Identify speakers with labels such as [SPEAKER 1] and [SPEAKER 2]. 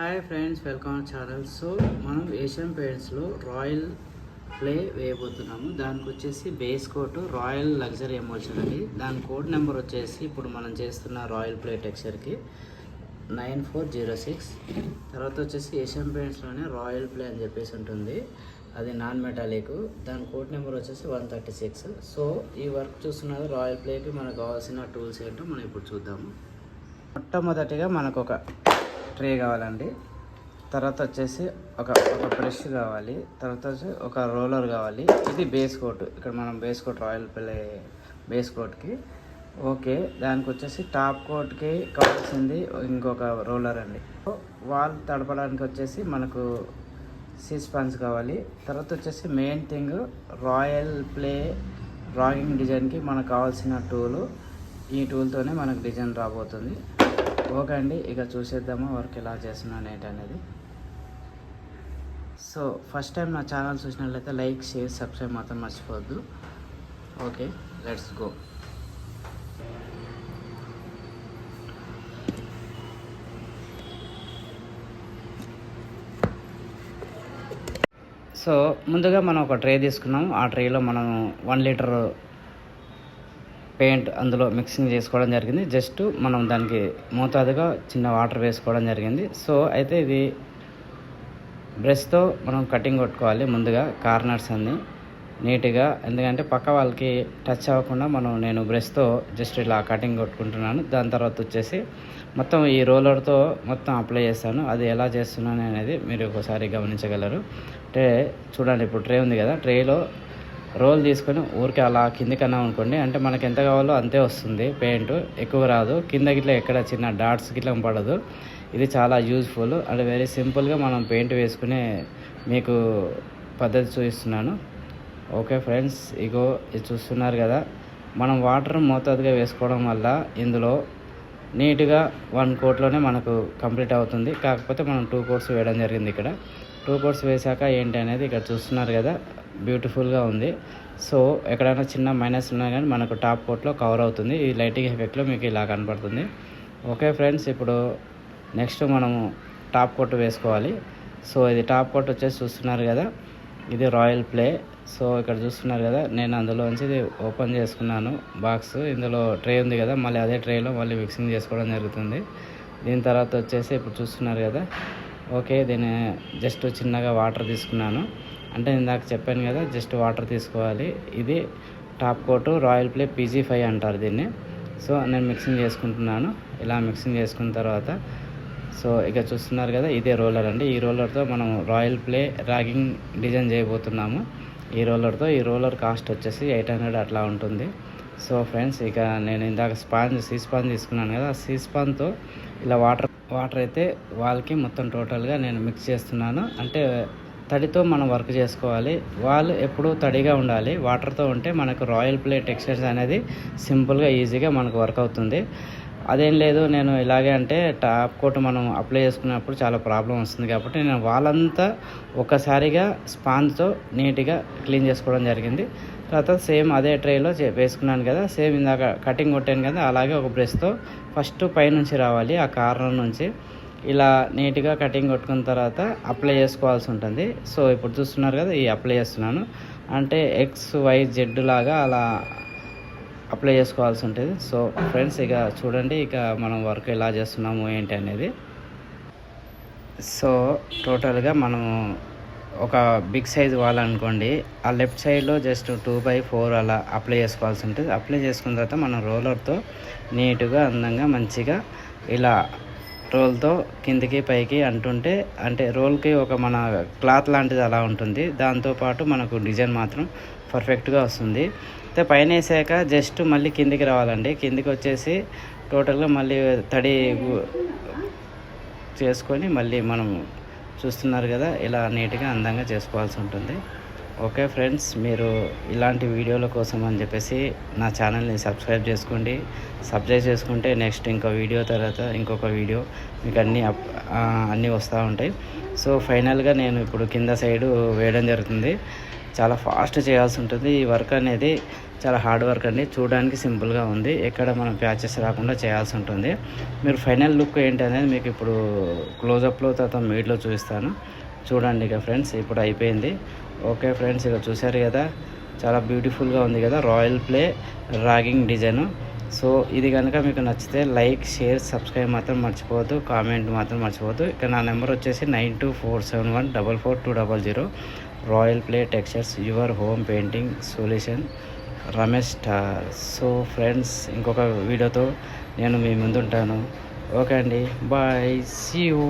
[SPEAKER 1] Hi friends, welcome to channel. So మనం Asian పెయింట్స్లో Royale Play వేయబోతున్నాము. దానికి వచ్చేసి base coat Royale luxury emulsion అండి. దాని కోడ్ నెంబర్ వచ్చేసి ఇప్పుడు మనం చేస్తున్న రాయల్ ప్లే టెక్స్చర్కి 9406. తర్వాత వచ్చేసి ఏషియన్ పెయింట్స్లోనే రాయల్ ప్లే అని చెప్పేసి ఉంటుంది, అది నాన్ మెటాలిక్. దాని కోడ్ నెంబర్ వచ్చేసి 136. సో ఈ వర్క్ చూస్తున్నది రాయల్ ప్లేకి మనకు కావాల్సిన టూల్స్ ఏంటో మనం ఇప్పుడు చూద్దాము. మొట్టమొదటిగా మనకు ఒక ట్రే కావాలండి. తర్వాత వచ్చేసి ఒక బ్రష్ కావాలి. తర్వాత వచ్చి ఒక రోలర్ కావాలి. ఇది బేస్ కోట్. ఇక్కడ మనం base coat royal play base కోట్కి ఓకే. దానికి వచ్చేసి టాప్ కోట్కి కావాల్సింది ఇంకొక రోలర్ అండి. వాల్ తడపడానికి వచ్చేసి మనకు స్పాంజ్ కావాలి. తర్వాత వచ్చేసి main thing royal play drawing డిజైన్కి మనకు కావాల్సిన టూలు. ఈ టూల్తోనే మనకు డిజైన్ రాబోతుంది. ఓకే అండి, ఇక చూసేద్దాము వర్క్ ఎలా చేస్తున్నాను ఏంటనేది. సో ఫస్ట్ టైం నా ఛానల్ చూసినట్లయితే లైక్, షేర్, సబ్స్క్రైబ్ మాత్రం మర్చిపోవద్దు. Okay, let's go. సో ముందుగా మనం ఒక ట్రే తీసుకున్నాం. ఆ ట్రేలో మనం 1 లీటర్ పెయింట్ అందులో మిక్సింగ్ చేసుకోవడం జరిగింది. జస్ట్ మనం దానికి మోతాదుగా చిన్న వాటర్ వేసుకోవడం జరిగింది. సో అయితే ఇది బ్రష్తో మనం కటింగ్ కొట్టుకోవాలి ముందుగా, కార్నర్స్ అన్నీ నీట్గా. ఎందుకంటే పక్క వాళ్ళకి టచ్ అవ్వకుండా నేను బ్రష్తో జస్ట్ ఇలా కటింగ్ కొట్టుకుంటున్నాను. దాని తర్వాత వచ్చేసి మొత్తం ఈ రోలర్తో మొత్తం అప్లై చేస్తాను. అది ఎలా చేస్తున్నాను అనేది మీరు ఒకసారి గమనించగలరు. అంటే చూడండి, ఇప్పుడు ట్రే ఉంది కదా, ట్రేలో రోల్ తీసుకొని ఊరికే అలా కిందికన్నా అనుకోండి, అంటే మనకి ఎంత కావాలో అంతే వస్తుంది. పెయింట్ ఎక్కువ రాదు, కింద గిట్లా ఎక్కడ చిన్న డాట్స్ గిట్లా పడదు. ఇది చాలా యూజ్ఫుల్ అండ్ వెరీ సింపుల్గా మనం పెయింట్ వేసుకునే మీకు పద్ధతి చూపిస్తున్నాను. ఓకే ఫ్రెండ్స్, ఇగో ఇది చూస్తున్నారు కదా, మనం వాటర్ మోతాదుగా వేసుకోవడం వల్ల ఇందులో నీట్గా 1 కోట్లోనే మనకు కంప్లీట్ అవుతుంది. కాకపోతే మనం 2 కోట్స్ వేయడం జరిగింది. ఇక్కడ 2 కోట్స్ వేసాక ఏంటి అనేది ఇక్కడ చూస్తున్నారు కదా, బ్యూటిఫుల్గా ఉంది. సో ఎక్కడైనా చిన్న మైనస్ ఉన్నా కానీ మనకు టాప్ కోట్లో కవర్ అవుతుంది. ఈ లైటింగ్ ఎఫెక్ట్లో మీకు ఇలా కనపడుతుంది. ఓకే ఫ్రెండ్స్, ఇప్పుడు నెక్స్ట్ మనము టాప్ కోట్ వేసుకోవాలి. సో ఇది టాప్ కోట్ వచ్చేసి చూస్తున్నారు కదా, ఇది రాయల్ ప్లే. సో ఇక్కడ చూస్తున్నారు కదా, నేను అందులోంచి ఇది ఓపెన్ చేసుకున్నాను బాక్స్. ఇందులో ట్రే ఉంది కదా, మళ్ళీ అదే ట్రేలో మళ్ళీ మిక్సింగ్ చేసుకోవడం జరుగుతుంది. దీని తర్వాత వచ్చేసి ఇప్పుడు చూస్తున్నారు కదా, ఓకే దీన్ని జస్ట్ చిన్నగా వాటర్ తీసుకున్నాను. అంటే ఇందాక చెప్పాను కదా, జస్ట్ వాటర్ తీసుకోవాలి. ఇది top coat royal play PG5 అంటారు దీన్ని. సో నేను మిక్సింగ్ చేసుకుంటున్నాను. ఇలా మిక్సింగ్ చేసుకున్న తర్వాత సో ఇక చూస్తున్నారు కదా, ఇదే రోలర్ అండి. ఈ రోలర్తో మనం రాయల్ ప్లే ర్యాగింగ్ డిజైన్ చేయబోతున్నాము. ఈ రోలర్ కాస్ట్ వచ్చేసి 800 అట్లా ఉంటుంది. సో ఫ్రెండ్స్, ఇక నేను ఇందాక స్పాంజ్ తీసుకున్నాను కదా, ఆ స్పాంజ్తో ఇలా వాటర్ అయితే వాల్కి మొత్తం టోటల్గా నేను మిక్స్ చేస్తున్నాను. అంటే తడితో మనం వర్క్ చేసుకోవాలి. వాల్ ఎప్పుడూ తడిగా ఉండాలి. వాటర్తో ఉంటే మనకు రాయల్ ప్లే టెక్స్చర్స్ అనేది సింపుల్గా ఈజీగా మనకు వర్క్ అవుతుంది. అదేం లేదు నేను ఇలాగే అంటే టాప్ కోట్ మనం అప్లై చేసుకున్నప్పుడు చాలా ప్రాబ్లం వస్తుంది. కాబట్టి నేను వాళ్ళంతా ఒకసారిగా స్పాంజ్తో నీట్గా క్లీన్ చేసుకోవడం జరిగింది. తర్వాత సేమ్ అదే ట్రేలో వేసుకున్నాను కదా, సేమ్ ఇందాక కటింగ్ కొట్టాను కదా, అలాగే ఒక బ్రష్తో ఫస్ట్ పైనుంచి రావాలి, ఆ కార్నర్ నుంచి ఇలా నీట్గా కటింగ్ కొట్టుకున్న తర్వాత అప్లై చేసుకోవాల్సి ఉంటుంది. సో ఇప్పుడు చూస్తున్నారు కదా, ఈ అప్లై చేస్తున్నాను. అంటే XYZ లాగా అలా అప్లై చేసుకోవాల్సి ఉంటుంది. సో ఫ్రెండ్స్, ఇక చూడండి ఇక మనం వర్క్ ఎలా చేస్తున్నాము ఏంటి అనేది. సో టోటల్గా మనము ఒక బిగ్ సైజ్ వాల్ అనుకోండి, ఆ లెఫ్ట్ సైడ్లో జస్ట్ 2/4 అలా అప్లై చేసుకోవాల్సి ఉంటుంది. అప్లై చేసుకున్న తర్వాత మనం రోలర్తో నీట్గా అందంగా మంచిగా ఇలా రోల్తో కిందికి పైకి అంటుంటే, అంటే రోల్కి ఒక మన క్లాత్ లాంటిది అలా ఉంటుంది. దాంతోపాటు మనకు డిజైన్ మాత్రం పర్ఫెక్ట్గా వస్తుంది. అయితే పైన వేసాక జస్ట్ మళ్ళీ కిందికి రావాలండి. కిందికి వచ్చేసి టోటల్గా మళ్ళీ తడి చేసుకొని మళ్ళీ మనం చూస్తున్నారు కదా, ఇలా నీట్గా అందంగా చేసుకోవాల్సి ఉంటుంది. ఓకే ఫ్రెండ్స్, మీరు ఇలాంటి వీడియోల కోసం అని చెప్పేసి నా ఛానల్ని సబ్స్క్రైబ్ చేసుకోండి. సబ్స్క్రైబ్ చేసుకుంటే నెక్స్ట్ ఇంకో వీడియో తర్వాత ఇంకొక వీడియో మీకు అన్నీ వస్తూ ఉంటాయి. సో ఫైనల్గా నేను ఇప్పుడు కింద సైడు వేయడం జరుగుతుంది. చాలా ఫాస్ట్ చేయాల్సి ఉంటుంది. ఈ వర్క్ అనేది చాలా హార్డ్ వర్క్ అండి. చూడడానికి సింపుల్గా ఉంది, ఎక్కడ మనం ప్యాచెస్ రాకుండా చేయాల్సి ఉంటుంది. మీరు ఫైనల్ లుక్ ఏంటి అనేది మీకు ఇప్పుడు క్లోజప్లో తర్వాత మీట్లో చూపిస్తాను చూడండి. ఇక ఫ్రెండ్స్ ఇప్పుడు అయిపోయింది. ఓకే ఫ్రెండ్స్, ఇక చూసారు కదా, చాలా బ్యూటిఫుల్గా ఉంది కదా royal play ragging design. So ఇది కనుక మీకు నచ్చితే లైక్, షేర్, సబ్స్క్రైబ్ మాత్రం మర్చిపోవద్దు, కామెంట్ మాత్రం మర్చిపోవద్దు. ఇక నా నెంబర్ వచ్చేసి 9247144200. Royal play textures, your home painting solution, Ramesh star. So friends, ఇంకొక వీడియోతో నేను మీ ముందుంటాను. ఓకే అండి, బాయ్, సీ యూ.